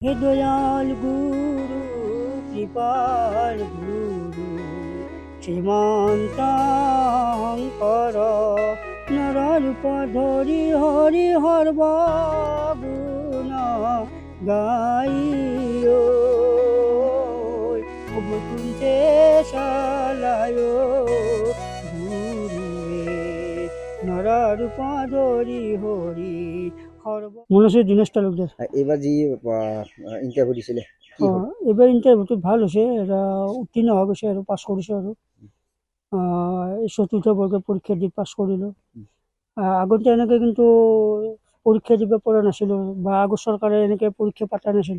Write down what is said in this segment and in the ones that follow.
হে দয়াল গুরু কৃপাল গুরু শ্রীমন্তঙ্কর নররূপ ধরি হরি হরব গুণ গাইও বৈকুণ্ঠে শালায় গুরুয়ে নররূপ ধরি হরি হরব। মনে হচ্ছে দীনেশ তালুকদার। এবার যে ইন্টারভিউ দিছিলে কি হল? এবার ইন্টারভিউটো ভাল হৈছে, এটা উত্তীৰ্ণ হৈ গৈছে আৰু পাছ কৰিছোঁ আৰু এই চতুৰ্থ বৰ্গৰ পৰীক্ষা দি পাছ কৰিলোঁ। আগতে এনেকৈ কিন্তু পৰীক্ষা দিব পৰা নাছিলোঁ, বা আগৰ চৰকাৰে এনেকৈ পৰীক্ষা পতা নাছিল,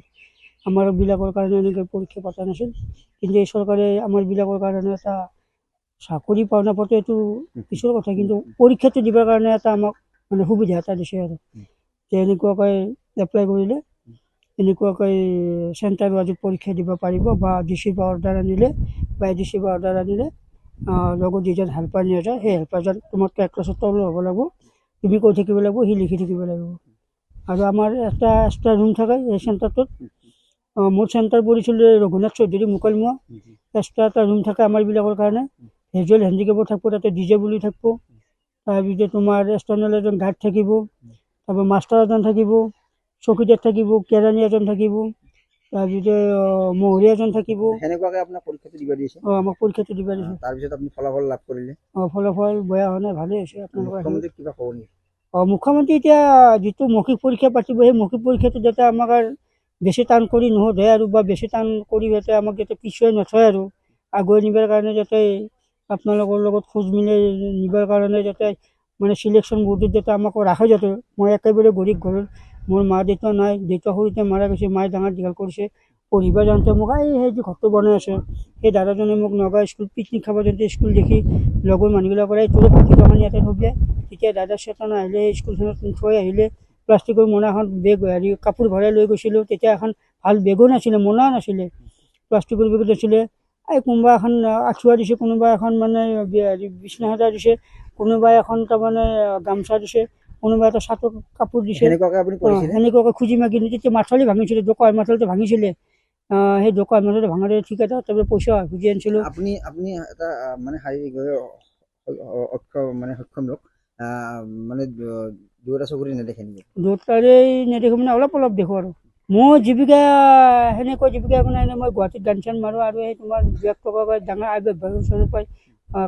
আমাৰবিলাকৰ কাৰণে এনেকৈ পৰীক্ষা পতা নাছিল। কিন্তু এই চৰকাৰে আমাৰবিলাকৰ কাৰণে এটা চাকৰি পাওঁ নাপাওঁতে এইটো পিছৰ কথা, কিন্তু পৰীক্ষাটো দিবৰ কাৰণে এটা আমাক মানে সুবিধা এটা দিছে আৰু যে এনেকুৱাকৈ এপ্লাই কৰিলে এনেকুৱাকৈ চেণ্টাৰ ৱাইজত পৰীক্ষা দিব পাৰিব, বা DC বা অৰ্ডাৰ আনিলে বা ADC বা অৰ্ডাৰ আনিলে লগত যিজন হেল্পাৰ নিয়া যায়, সেই হেল্পাৰজন তোমাতকৈ এক ক্লাছত তলৰ হ'ব লাগিব, তুমি কৈ থাকিব লাগিব, সি লিখি থাকিব লাগিব। আৰু আমাৰ এটা এক্সট্ৰা ৰুম থাকে এই চেণ্টাৰটোত। মোৰ চেণ্টাৰ পৰিছিলে ৰঘুনাথ চৌধুৰী মুকলমুৱা। এক্সট্ৰা এটা ৰুম থাকে আমাৰবিলাকৰ কাৰণে, ভিজুৱেল হেণ্ডিকেপৰ থাকিব, তাতে DJ বুলি থাকিব, তাৰপিছত তোমাৰ এক্সটাৰ্নেল এজন গাৰ্ড থাকিব, তাৰপৰা মাষ্টাৰ এজন থাকিব, চকীদাৰ থাকিব, কেৰাণী এজন থাকিব, তাৰপিছত মহৰীয়া এজন থাকিব। সেনেকুৱাকে আপোনাক পৰীক্ষাটো দিব দিছে? আমাক পৰীক্ষাটো দিব দিছে। তাৰপিছত আপুনি ফলাফল লাভ কৰিলে? ফলাফল বেয়া হোৱা নাই, ভালেই হৈছে। মুখ্যমন্ত্ৰীক কিবা ক'ব নেকি? মুখ্যমন্ত্ৰী এতিয়া যিটো মৌখিক পৰীক্ষা পাতিব, সেই মৌখিক পৰীক্ষাটো যাতে আমাক আৰু বেছি টান কৰি নোসোধে, আৰু বা বেছি টান কৰি যাতে আমাক যাতে পিছুৱাই নথয়, আৰু আগুৱাই নিবৰ কাৰণে যাতে আপোনালোকৰ লগত খোজ মিলাই নিবৰ কাৰণে যাতে মানে চিলেকশ্যন বৰ্ডত যাতে আমাক ৰাখে। যাতে মই একেবাৰে গৰীব ঘৰৰ, মোৰ মা দেউতা নাই, দেউতা সৰুতে মাৰা গৈছে, মায়ে ডাঙৰ দীঘল কৰিছে। পঢ়িব যাওঁতে মোক সেই যে ঘৰটো বনাই আছে, সেই দাদাজনে মোক নগাঁও স্কুল পিকনিক খাব যাওঁতে স্কুল দেখি লগৰ মানুহবিলাকৰ এই তোৰ ভাতকেইটামান ইয়াতে থবিয়াই, তেতিয়া দাদা চেতনা আহিলে, স্কুলখনত থৈ আহিলে। প্লাষ্টিকৰ মোনা এখন বেগ কাপোৰ ভৰাই লৈ গৈছিলোঁ, তেতিয়া এখন ভাল বেগো নাছিলে, মোনা নাছিলে, প্লাষ্টিকৰ বেগত আছিলে। এই কোনোবা এখন আঁঠুৱা দিছে, কোনোবা এখন মানে বিছনা সজা দিছে, কোনোবাই এখন তাৰমানে গামোচা দিছে, কোনোবা এটা চাটৰ কাপোৰ দিছে। সেনেকুৱাকৈ খুজি মাগি তেতিয়া মাথালি ভাঙিছিলে, দোকান মাথালিটো ভাঙিছিলে। সেই দোকান মাথালি ভাঙাতে ঠিক এটা তাৰপৰা পইচা খুজি আনিছিলোঁ। আপুনি এটা মানে শাৰীৰিকভাৱে মানে সক্ষম লোক, মানে দুয়োটা চকুৰে নেদেখে নেকি? দুয়োটাৰেই নেদেখোঁ মানে অলপ অলপ দেখোঁ। আৰু মোৰ জীৱিকা সেনেকুৱা জীৱিকা একো নাই। মই গুৱাহাটীত গান চান মাৰোঁ, আৰু এই তোমাৰ 2 লাখ টকা ডাঙৰ আয়ৰ পাই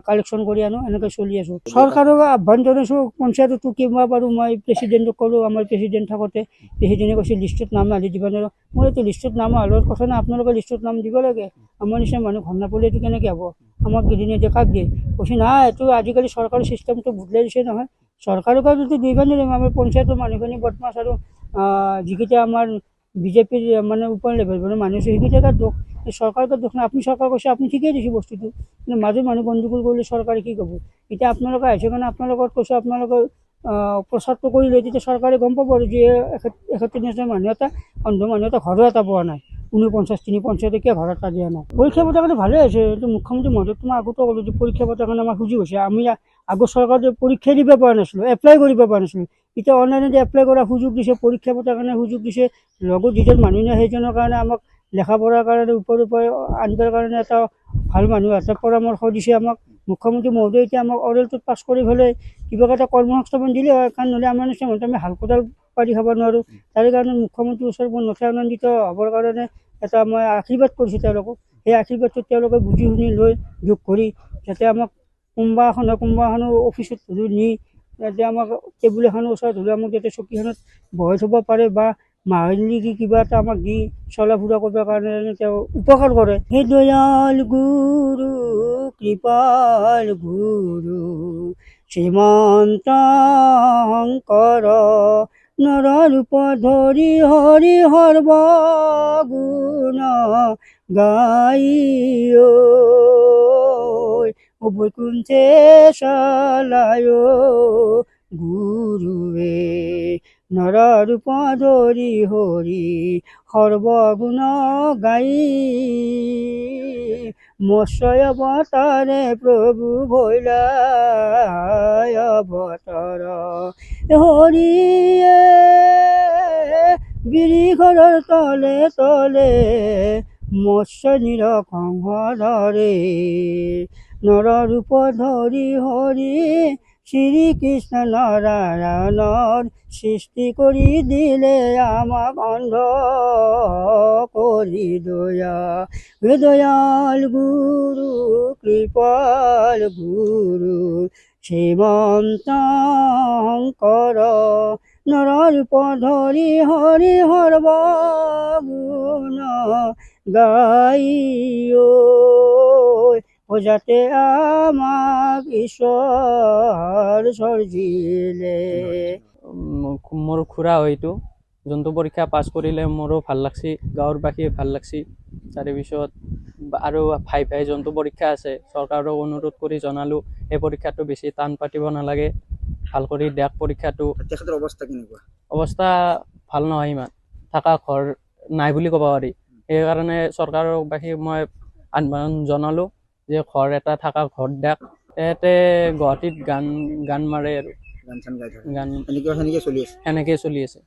কালেকশ্যন কৰি আনো, এনেকৈ চলি আছোঁ। চৰকাৰক আহ্বান জনাইছোঁ, পঞ্চায়ততো কিবা পাৰোঁ। মই প্ৰেচিডেণ্টক ক'লোঁ, আমাৰ প্ৰেচিডেণ্ট থাকোঁতে প্ৰেচিডেণ্টে কৈছে লিষ্টত নাম নালি দিব নোৱাৰোঁ। মই এইটো লিষ্টত নাম আলোৱাৰ কথা নাই, আপোনালোকে লিষ্টত নাম দিব লাগে। আমাৰ নিচিনা মানুহ ঘৰ নাপালে এইটো কেনেকৈ হ'ব? আমাক কেইদিনে এতিয়া কাক দিয়ে? কৈছে নাই, এইটো আজিকালি চৰকাৰী চিষ্টেমটো বদলাই দিছে নহয়। চৰকাৰক আৰু দিব নোৱাৰিম। আমাৰ পঞ্চায়তৰ মানুহখিনি বদমাছ, আৰু যিকেইটা আমাৰ বিজেপিৰ মানে ওপৰ লেভেলৰ মানুহ আছে, সেইকেইটাৰ দোষ। চৰকাৰৰ দোষ নাই। আপুনি চৰকাৰ কৈছে, আপুনি ঠিকেই দিছে বস্তুটো, কিন্তু মাজৰ মানুহ গণ্ডগোল কৰিলে চৰকাৰে কি ক'ব? এতিয়া আপোনালোকে আহিছে কাৰণে আপোনালোকক কৈছোঁ, আপোনালোকে প্ৰচাৰটো কৰিলে তেতিয়া চৰকাৰে গম পাব আৰু যে 71 মানুহ এটা অন্ধ মানুহ এটা ঘৰো এটা পোৱা নাই, 49টি পঞ্চায়তে কিয় ঘৰ এটা দিয়া নাই। পৰীক্ষা পতাৰ কাৰণে ভালেই হৈছে। এইটো মুখ্যমন্ত্ৰী মহোদয়ক মই আগতে ক'লোঁ যে পৰীক্ষা পতাৰ কাৰণে আমাৰ সুযোগ হৈছে। আমি আগৰ চৰকাৰে পৰীক্ষা দিব পৰা নাছিলোঁ, এপ্লাই কৰিব পৰা নাছিলোঁ। এতিয়া অনলাইনত এপ্লাই কৰাৰ সুযোগ দিছে, পৰীক্ষা পতাৰ কাৰণে সুযোগ দিছে। লগত যিজন মানুহ নাই, সেইজনৰ কাৰণে আমাক লেখা পঢ়াৰ কাৰণে ওপৰে আনিবৰ কাৰণে এটা ভাল মানুহ এটা পৰামৰ্শ দিছে আমাক মুখ্যমন্ত্ৰী মহোদয়ে। এতিয়া আমাক অৰেলটোত পাছ কৰি পেলাই কিবা এটা কৰ্মসংস্থাপন দিলে হয়, কাৰণ নহ'লে আমাৰ নিচিনা মানুহ আমি হাল কোদাল পাৰি খাব নোৱাৰোঁ। তাৰে কাৰণে মুখ্যমন্ত্ৰীৰ ওচৰত মই নথৈ আনন্দিত হ'বৰ কাৰণে এটা মই আশীৰ্বাদ কৰিছোঁ তেওঁলোকক। সেই আশীৰ্বাদটো তেওঁলোকে বুজি শুনি লৈ যোগ কৰি যাতে আমাক কোনোবা এখনৰ অফিচত ধৰি নি যাতে আমাক টেবুল এখনৰ ওচৰত ধৰি আমাক যাতে চকীখনত বহাই থ'ব পাৰে, বা মাহিলী কিবা এটা আমাক দি চলা ফুৰা কৰিবৰ কাৰণে তেওঁ উপকাৰ কৰে। হে দয়াল গুৰু কৃপাল গুৰু শ্ৰীমন্তঙ্কৰ নৰৰূপ ধৰি হৰি হৰব গুণ গাইও বৈকুণ্ঠে শালায় গুৰুৱে নৰৰূপ ধৰি হৰি সৰ্বগুণ গাই মৎস্য অৱতাৰে প্ৰভু ভৈলাই অৱতাৰ হৰিয়ে বিৰি ঘৰৰ তলে তলে মৎস্য নিৰকংসৰে নৰৰূপ ধৰি হৰি শ্ৰীকৃষ্ণ নাৰায়ণৰ সৃষ্টি কৰি দিলে আমাক অন্ধ কৰি দয়া হে দয়াল গুৰু কৃপাল গুৰু শ্ৰীমন্ত শংকৰ নৰৰূপ ধৰি হৰি সৰ্বগুণ গাই যাতে আমাক ঈশ্বৰ সৰ্জিলে। মোৰ খুৰা হয়তো যোনটো পৰীক্ষা পাছ কৰিলে মোৰো ভাল লাগছি, গাঁৱৰ বাসী ভাল লাগছি। তাৰপিছত আৰু ভাই যোনটো পৰীক্ষা আছে চৰকাৰক অনুৰোধ কৰি জনালোঁ এই পৰীক্ষাটো বেছি টান পাতিব নালাগে, ভাল কৰি দিয়ক পৰীক্ষাটো। তেখেতৰ অৱস্থা কেনেকুৱা? অৱস্থা ভাল নহয়, ইমান থকা ঘৰ নাই বুলি ক'ব পাৰি। সেইকাৰণে চৰকাৰৰ বাসী মই আহ্বান জনালোঁ যে ঘৰ এটা থকা ঘৰ দিয়ক। তেহেঁতে গুৱাহাটীত গান মাৰে আৰু গান চান গাই থাকে, গান সেনেকৈ চলি আছে। সেনেকৈ চলি আছে।